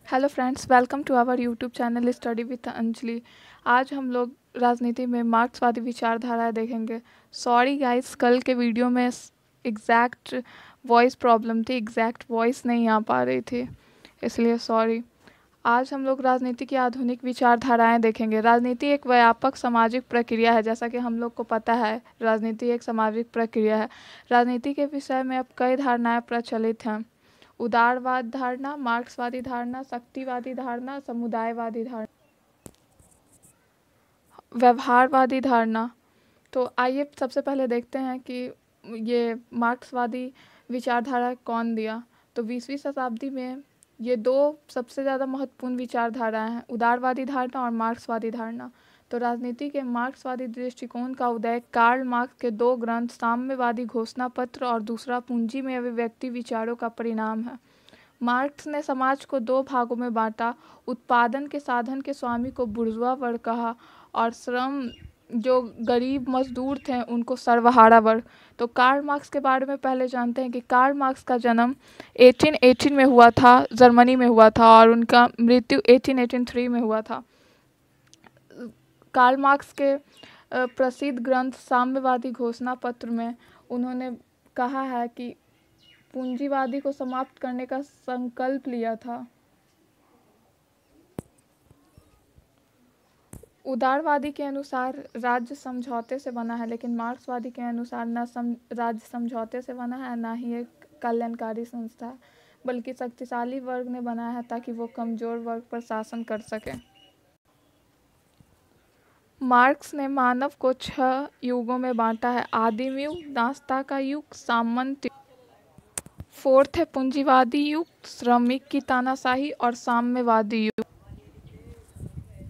Hello friends, welcome to our YouTube channel study with Anjali. आज हम लोग राजनीति में मार्क्सवादी विचारधाराएं देखेंगे। सॉरी गाइस, कल के वीडियो में एग्जैक्ट वॉइस प्रॉब्लम थी, एग्जैक्ट वॉइस नहीं आ पा रही थी, इसलिए सॉरी। आज हम लोग राजनीति की आधुनिक विचारधाराएं देखेंगे। राजनीति एक व्यापक सामाजिक प्रक्रिया है, जैसा कि हम लोग को पता है राजनीति एक सामाजिक प्रक्रिया है। राजनीति के विषय में अब कई धारणाएं प्रचलित हैं। उदारवाद धारणा, मार्क्सवादी धारणा, शक्तिवादी धारणा, समुदायवादी धारणा, व्यवहारवादी धारणा। तो आइए सबसे पहले देखते हैं कि ये मार्क्सवादी विचारधारा कौन दिया। तो 20वीं शताब्दी में ये दो सबसे ज़्यादा महत्वपूर्ण विचारधाराएं हैं, उदारवादी धारणा और मार्क्सवादी धारणा। तो राजनीति के मार्क्सवादी दृष्टिकोण का उदय कार्ल मार्क्स के दो ग्रंथ साम्यवादी घोषणा पत्र और दूसरा पूंजी में अभिव्यक्ति विचारों का परिणाम है। मार्क्स ने समाज को दो भागों में बांटा, उत्पादन के साधन के स्वामी को बुर्जुआ वर्ग कहा और श्रम जो गरीब मजदूर थे उनको सर्वहारा वर्ग। तो कार्ल मार्क्स के बारे में पहले जानते हैं कि कार्ल मार्क्स का जन्म 1818 में हुआ था, जर्मनी में हुआ था, और उनका मृत्यु 1883 में हुआ था। कार्ल मार्क्स के प्रसिद्ध ग्रंथ साम्यवादी घोषणा पत्र में उन्होंने कहा है कि पूंजीवादी को समाप्त करने का संकल्प लिया था। उदारवादी के अनुसार राज्य समझौते से बना है, लेकिन मार्क्सवादी के अनुसार न राज्य समझौते से बना है, ना ही एक कल्याणकारी संस्था है, बल्कि शक्तिशाली वर्ग ने बनाया है ताकि वो कमजोर वर्ग पर शासन कर सके। मार्क्स ने मानव को 6 युगों में बांटा है: आदिम युग, नाश्ता का युग, सामंत युग, फोर्थ है पूंजीवादी युग, श्रमिक की तानाशाही और साम्यवादी युग।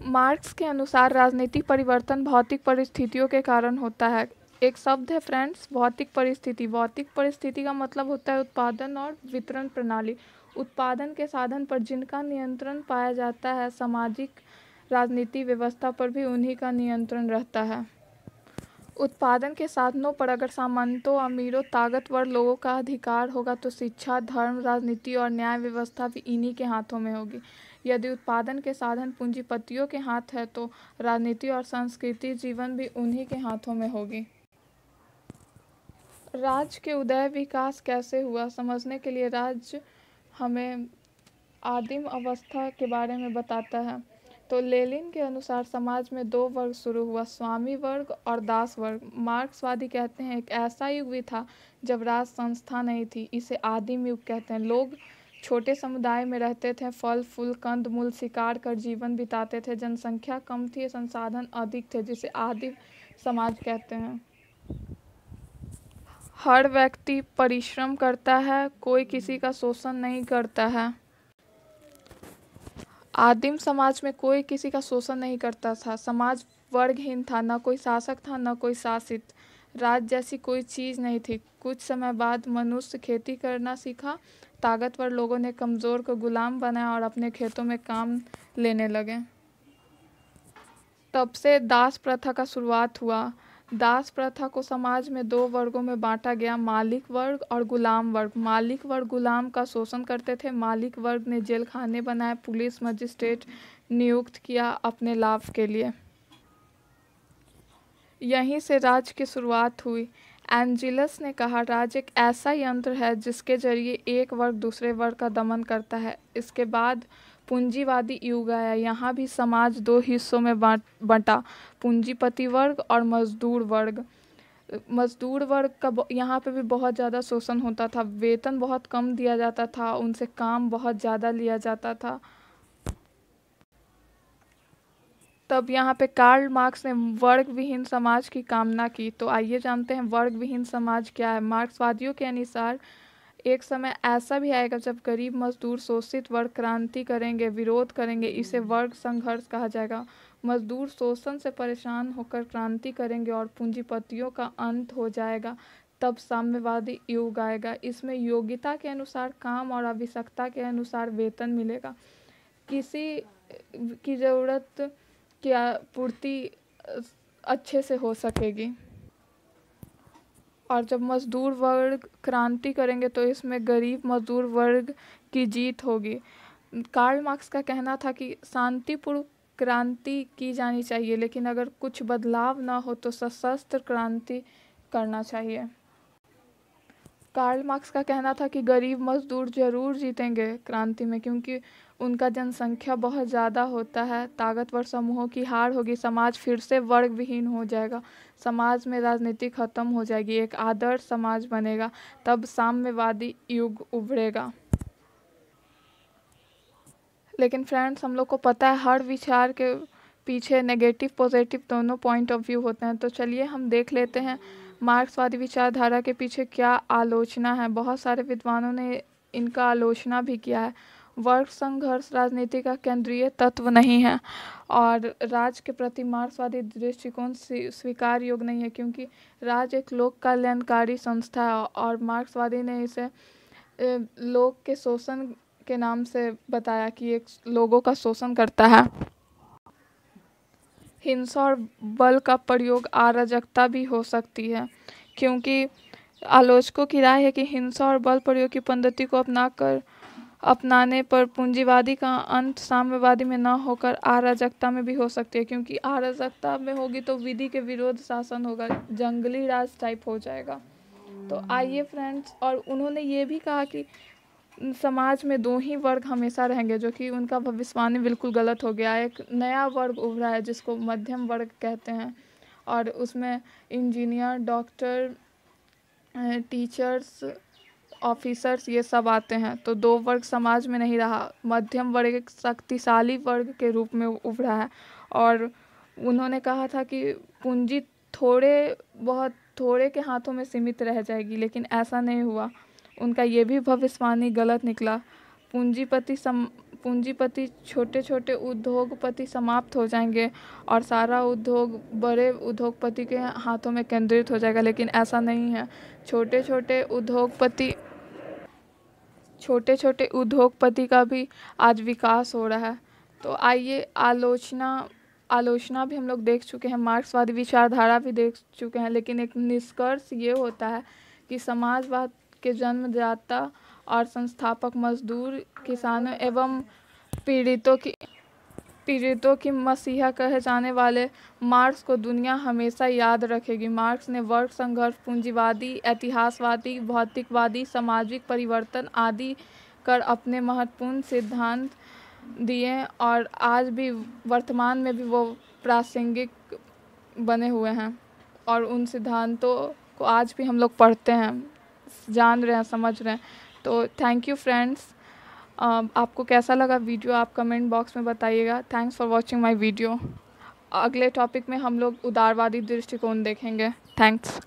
मार्क्स के अनुसार राजनीतिक परिवर्तन भौतिक परिस्थितियों के कारण होता है। एक शब्द है फ्रेंड्स, भौतिक परिस्थिति। भौतिक परिस्थिति का मतलब होता है उत्पादन और वितरण प्रणाली। उत्पादन के साधन पर जिनका नियंत्रण पाया जाता है, सामाजिक राजनीति व्यवस्था पर भी उन्हीं का नियंत्रण रहता है। उत्पादन के साधनों पर अगर सामंतों, अमीरों, ताकतवर लोगों का अधिकार होगा तो शिक्षा, धर्म, राजनीति और न्याय व्यवस्था भी इन्हीं के हाथों में होगी। यदि उत्पादन के साधन पूंजीपतियों के हाथ है तो राजनीति और सांस्कृतिक जीवन भी उन्हीं के हाथों में होगी। राज्य के उदय विकास कैसे हुआ, समझने के लिए राज्य हमें आदिम अवस्था के बारे में बताता है। तो लेनिन के अनुसार समाज में दो वर्ग शुरू हुआ, स्वामी वर्ग और दास वर्ग। मार्क्सवादी कहते हैं एक ऐसा युग भी था जब राज संस्था नहीं थी, इसे आदिम युग कहते हैं। लोग छोटे समुदाय में रहते थे, फल फूल कंद मूल शिकार कर जीवन बिताते थे, जनसंख्या कम थी, संसाधन अधिक थे, जिसे आदिम समाज कहते हैं। हर व्यक्ति परिश्रम करता है, कोई किसी का शोषण नहीं करता है। आदिम समाज में कोई किसी का शोषण नहीं करता था, समाज वर्गहीन था, न कोई शासक था न कोई शासित। राज जैसी कोई चीज़ नहीं थी। कुछ समय बाद मनुष्य खेती करना सीखा, ताकतवर लोगों ने कमज़ोर को गुलाम बनाया और अपने खेतों में काम लेने लगे। तब से दास प्रथा का शुरुआत हुआ। दास प्रथा को समाज में दो वर्गों में बांटा गया, मालिक वर्ग और गुलाम वर्ग। मालिक वर्ग गुलाम का शोषण करते थे। मालिक वर्ग ने जेल खाने बनाए, पुलिस मजिस्ट्रेट नियुक्त किया अपने लाभ के लिए। यहीं से राज्य की शुरुआत हुई। एंजिलस ने कहा, राज्य एक ऐसा यंत्र है जिसके जरिए एक वर्ग दूसरे वर्ग का दमन करता है। इसके बाद पूंजीवादी युग आया। यहाँ भी समाज दो हिस्सों में बंटा, पूंजीपति वर्ग और मजदूर वर्ग। मजदूर वर्ग का यहाँ पे भी बहुत ज़्यादा शोषण होता था, वेतन बहुत कम दिया जाता था, उनसे काम बहुत ज़्यादा लिया जाता था। तब यहाँ पे कार्ल मार्क्स ने वर्ग विहीन समाज की कामना की। तो आइए जानते हैं वर्ग विहीन समाज क्या है। मार्क्सवादियों के अनुसार एक समय ऐसा भी आएगा जब गरीब मजदूर शोषित वर्ग क्रांति करेंगे, विरोध करेंगे, इसे वर्ग संघर्ष कहा जाएगा। मजदूर शोषण से परेशान होकर क्रांति करेंगे और पूंजीपतियों का अंत हो जाएगा। तब साम्यवादी युग आएगा। इसमें योग्यता के अनुसार काम और आवश्यकता के अनुसार वेतन मिलेगा। किसी की ज़रूरत की पूर्ति अच्छे से हो सकेगी। और जब मजदूर वर्ग क्रांति करेंगे तो इसमें गरीब मजदूर वर्ग की जीत होगी। कार्ल मार्क्स का कहना था कि शांतिपूर्ण क्रांति की जानी चाहिए, लेकिन अगर कुछ बदलाव ना हो तो सशस्त्र क्रांति करना चाहिए। कार्ल मार्क्स का कहना था कि गरीब मजदूर जरूर जीतेंगे क्रांति में, क्योंकि उनका जनसंख्या बहुत ज़्यादा होता है, ताकतवर समूहों की हार होगी, समाज फिर से वर्ग विहीन हो जाएगा, समाज में राजनीति खत्म हो जाएगी, एक आदर्श समाज बनेगा, तब साम्यवादी युग उभरेगा। लेकिन फ्रेंड्स, हम लोग को पता है हर विचार के पीछे नेगेटिव पॉजिटिव दोनों पॉइंट ऑफ व्यू होते हैं। तो चलिए हम देख लेते हैं मार्क्सवादी विचारधारा के पीछे क्या आलोचना है। बहुत सारे विद्वानों ने इनका आलोचना भी किया है। वर्ग संघर्ष राजनीति का केंद्रीय तत्व नहीं है और राज के प्रति मार्क्सवादी दृष्टिकोण स्वीकार योग्य नहीं है, क्योंकि राज एक लोक कल्याणकारी संस्था है और मार्क्सवादी ने इसे लोक के शोषण के नाम से बताया कि एक लोगों का शोषण करता है। हिंसा और बल का प्रयोग अराजकता भी हो सकती है, क्योंकि आलोचकों की राय है कि हिंसा और बल प्रयोग की पद्धति को अपनाने पर पूंजीवादी का अंत साम्यवादी में न होकर अराजकता में भी हो सकती है, क्योंकि अराजकता में होगी तो विधि के विरोध शासन होगा, जंगली राज टाइप हो जाएगा। तो आइए फ्रेंड्स, और उन्होंने ये भी कहा कि समाज में दो ही वर्ग हमेशा रहेंगे, जो कि उनका भविष्यवाणी बिल्कुल गलत हो गया। एक नया वर्ग उभरा है जिसको मध्यम वर्ग कहते हैं, और उसमें इंजीनियर, डॉक्टर, टीचर्स, ऑफिसर्स ये सब आते हैं। तो दो वर्ग समाज में नहीं रहा, मध्यम वर्ग एक शक्तिशाली वर्ग के रूप में उभरा है। और उन्होंने कहा था कि पूंजी बहुत थोड़े के हाथों में सीमित रह जाएगी, लेकिन ऐसा नहीं हुआ। उनका ये भी भविष्यवाणी गलत निकला। पूंजीपति छोटे छोटे उद्योगपति समाप्त हो जाएंगे और सारा उद्योग बड़े उद्योगपति के हाथों में केंद्रित हो जाएगा, लेकिन ऐसा नहीं है। छोटे छोटे उद्योगपति का भी आज विकास हो रहा है। तो आइए, आलोचना भी हम लोग देख चुके हैं, मार्क्सवादी विचारधारा भी देख चुके हैं, लेकिन एक निष्कर्ष ये होता है कि समाजवाद के जन्मदाता और संस्थापक मजदूर, किसानों एवं पीड़ितों की मसीहा कहे जाने वाले मार्क्स को दुनिया हमेशा याद रखेगी। मार्क्स ने वर्ग संघर्ष, पूंजीवादी, ऐतिहासवादी, भौतिकवादी, सामाजिक परिवर्तन आदि कर अपने महत्वपूर्ण सिद्धांत दिए और आज भी वर्तमान में भी वो प्रासंगिक बने हुए हैं और उन सिद्धांतों को आज भी हम लोग पढ़ते हैं, जान रहे हैं, समझ रहे हैं। तो थैंक यू फ्रेंड्स। आपको कैसा लगा वीडियो आप कमेंट बॉक्स में बताइएगा। Thanks for watching my video. अगले टॉपिक में हम लोग उदारवादी दृष्टिकोण देखेंगे। थैंक्स।